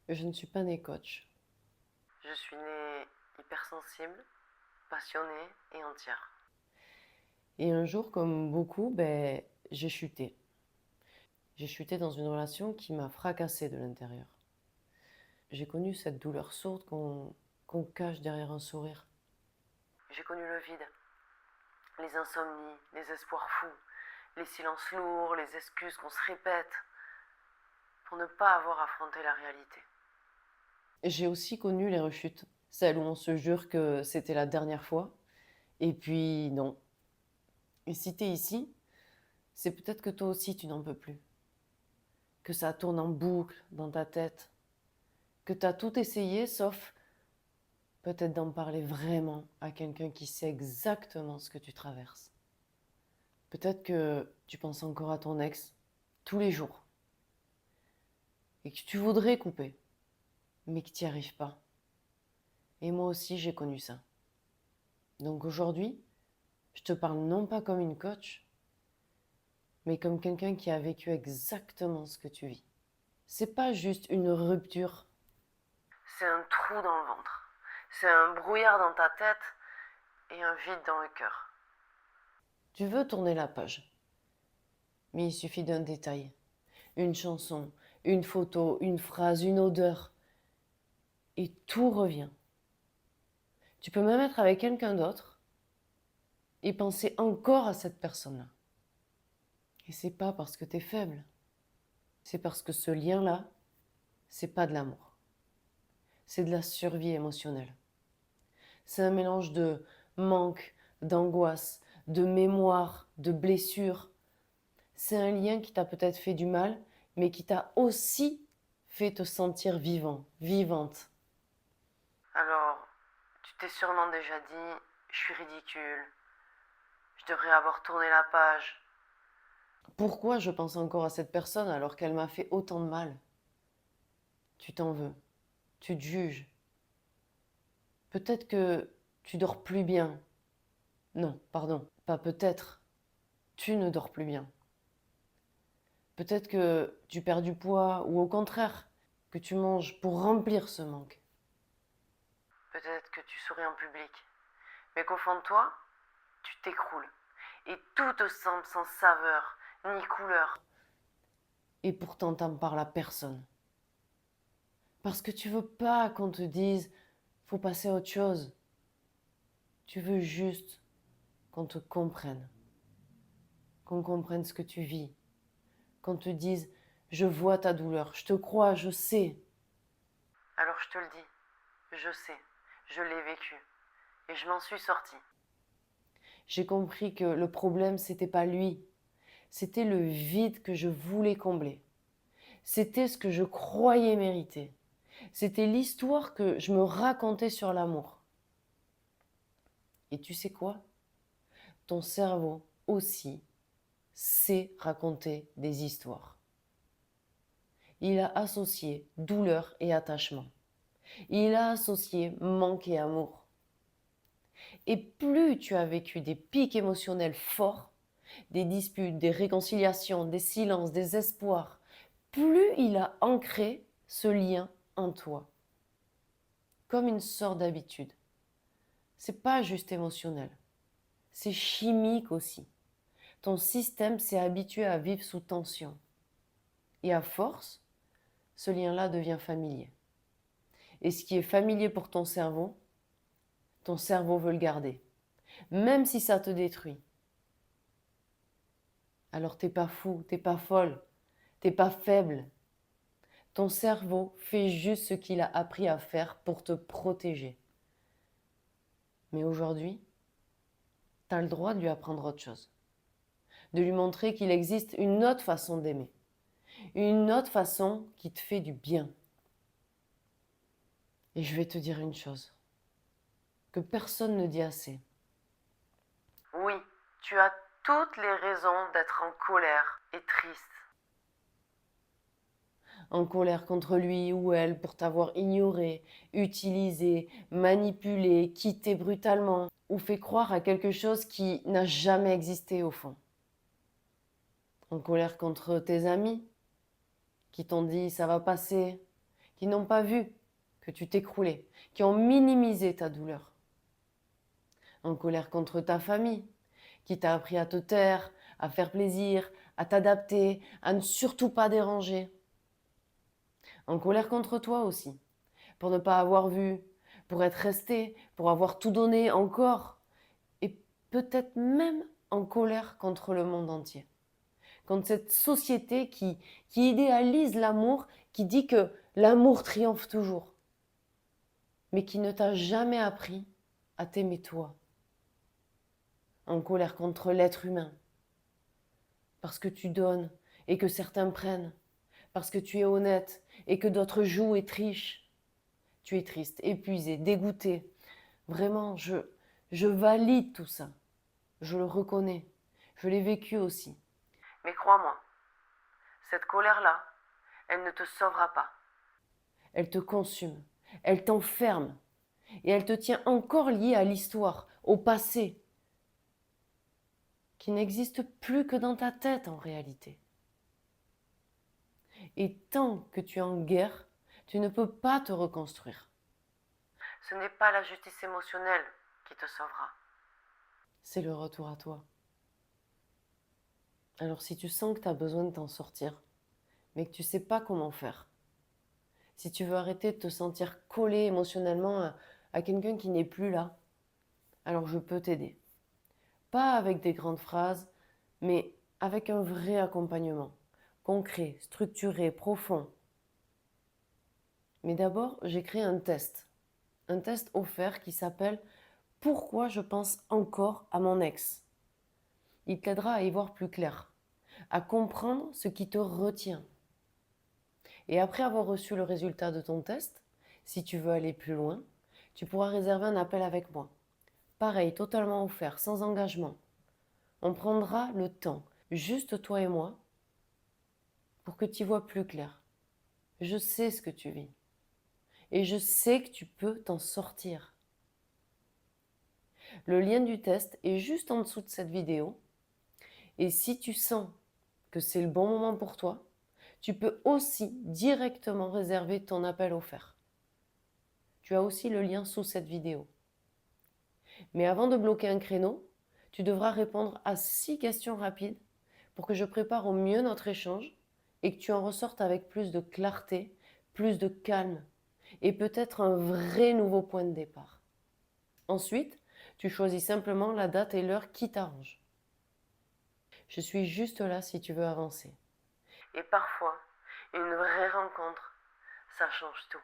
Je ne suis pas née coach. Je suis née hypersensible, passionnée et entière. Et un jour, comme beaucoup, j'ai chuté. J'ai chuté dans une relation qui m'a fracassée de l'intérieur. J'ai connu cette douleur sourde qu'on cache derrière un sourire. J'ai connu le vide, les insomnies, les espoirs fous, les silences lourds, les excuses qu'on se répète pour ne pas avoir affronté la réalité. J'ai aussi connu les rechutes, celles où on se jure que c'était la dernière fois, et puis non. Et si t'es ici, c'est peut-être que toi aussi tu n'en peux plus, que ça tourne en boucle dans ta tête, que t'as tout essayé sauf peut-être d'en parler vraiment à quelqu'un qui sait exactement ce que tu traverses. Peut-être que tu penses encore à ton ex tous les jours et que tu voudrais couper, mais que tu n'y arrives pas. Et moi aussi, j'ai connu ça. Donc aujourd'hui, je te parle non pas comme une coach, mais comme quelqu'un qui a vécu exactement ce que tu vis. C'est pas juste une rupture. C'est un trou dans le ventre. C'est un brouillard dans ta tête et un vide dans le cœur. Tu veux tourner la page, mais il suffit d'un détail, une chanson, une photo, une phrase, une odeur, et tout revient. Tu peux même être avec quelqu'un d'autre et penser encore à cette personne-là. Et c'est pas parce que t'es faible, c'est parce que ce lien-là, c'est pas de l'amour. C'est de la survie émotionnelle. C'est un mélange de manque, d'angoisse, de mémoire, de blessure. C'est un lien qui t'a peut-être fait du mal, mais qui t'a aussi fait te sentir vivant, vivante. Alors, tu t'es sûrement déjà dit, je suis ridicule, je devrais avoir tourné la page. Pourquoi je pense encore à cette personne alors qu'elle m'a fait autant de mal? Tu t'en veux, tu te juges. Peut-être que tu dors plus bien. Non, pardon, pas peut-être. Tu ne dors plus bien. Peut-être que tu perds du poids ou au contraire, que tu manges pour remplir ce manque. Peut-être que tu souris en public, mais qu'au fond de toi, tu t'écroules. Et tout te semble sans saveur ni couleur. Et pourtant t'en parles à personne. Parce que tu veux pas qu'on te dise faut passer à autre chose. Tu veux juste qu'on te comprenne. Qu'on comprenne ce que tu vis. Qu'on te dise je vois ta douleur, je te crois, je sais. Alors je te le dis, je sais, je l'ai vécu. Et je m'en suis sortie. J'ai compris que le problème c'était pas lui. C'était le vide que je voulais combler. C'était ce que je croyais mériter. C'était l'histoire que je me racontais sur l'amour. Et tu sais quoi? Ton cerveau aussi sait raconter des histoires. Il a associé douleur et attachement. Il a associé manque et amour. Et plus tu as vécu des pics émotionnels forts, des disputes, des réconciliations, des silences, des espoirs, plus il a ancré ce lien en toi, comme une sorte d'habitude. C'est pas juste émotionnel, c'est chimique aussi. Ton système s'est habitué à vivre sous tension. Et à force, ce lien-là devient familier. Et ce qui est familier pour ton cerveau veut le garder. Même si ça te détruit. Alors t'es pas fou, t'es pas folle, t'es pas faible. Ton cerveau fait juste ce qu'il a appris à faire pour te protéger. Mais aujourd'hui, t'as le droit de lui apprendre autre chose. De lui montrer qu'il existe une autre façon d'aimer. Une autre façon qui te fait du bien. Et je vais te dire une chose que personne ne dit assez. Oui, tu as toutes les raisons d'être en colère et triste. En colère contre lui ou elle pour t'avoir ignoré, utilisé, manipulé, quitté brutalement ou fait croire à quelque chose qui n'a jamais existé au fond. En colère contre tes amis qui t'ont dit ça va passer, qui n'ont pas vu que tu t'écroulais, qui ont minimisé ta douleur. En colère contre ta famille, qui t'a appris à te taire, à faire plaisir, à t'adapter, à ne surtout pas déranger. En colère contre toi aussi, pour ne pas avoir vu, pour être resté, pour avoir tout donné encore, et peut-être même en colère contre le monde entier. Contre cette société qui idéalise l'amour, qui dit que l'amour triomphe toujours, mais qui ne t'a jamais appris à t'aimer toi. En colère contre l'être humain, parce que tu donnes et que certains prennent, parce que tu es honnête et que d'autres jouent et trichent. Tu es triste, épuisé, dégoûté. Vraiment, je valide tout ça. Je le reconnais. Je l'ai vécu aussi. Mais crois-moi, cette colère-là, elle ne te sauvera pas. Elle te consume, elle t'enferme et elle te tient encore lié à l'histoire, au passé, qui n'existe plus que dans ta tête en réalité. Et tant que tu es en guerre, tu ne peux pas te reconstruire. Ce n'est pas la justice émotionnelle qui te sauvera. C'est le retour à toi. Alors si tu sens que tu as besoin de t'en sortir, mais que tu ne sais pas comment faire, si tu veux arrêter de te sentir collé émotionnellement à quelqu'un qui n'est plus là, alors je peux t'aider. Pas avec des grandes phrases, mais avec un vrai accompagnement, concret, structuré, profond. Mais d'abord, j'ai créé un test offert qui s'appelle Pourquoi je pense encore à mon ex. Il t'aidera à y voir plus clair, à comprendre ce qui te retient. Et après avoir reçu le résultat de ton test, si tu veux aller plus loin, tu pourras réserver un appel avec moi. Pareil, totalement offert, sans engagement. On prendra le temps, juste toi et moi, pour que tu y vois plus clair. Je sais ce que tu vis. Et je sais que tu peux t'en sortir. Le lien du test est juste en dessous de cette vidéo. Et si tu sens que c'est le bon moment pour toi, tu peux aussi directement réserver ton appel offert. Tu as aussi le lien sous cette vidéo. Mais avant de bloquer un créneau, tu devras répondre à 6 questions rapides pour que je prépare au mieux notre échange et que tu en ressortes avec plus de clarté, plus de calme et peut-être un vrai nouveau point de départ. Ensuite, tu choisis simplement la date et l'heure qui t'arrange. Je suis juste là si tu veux avancer. Et parfois, une vraie rencontre, ça change tout.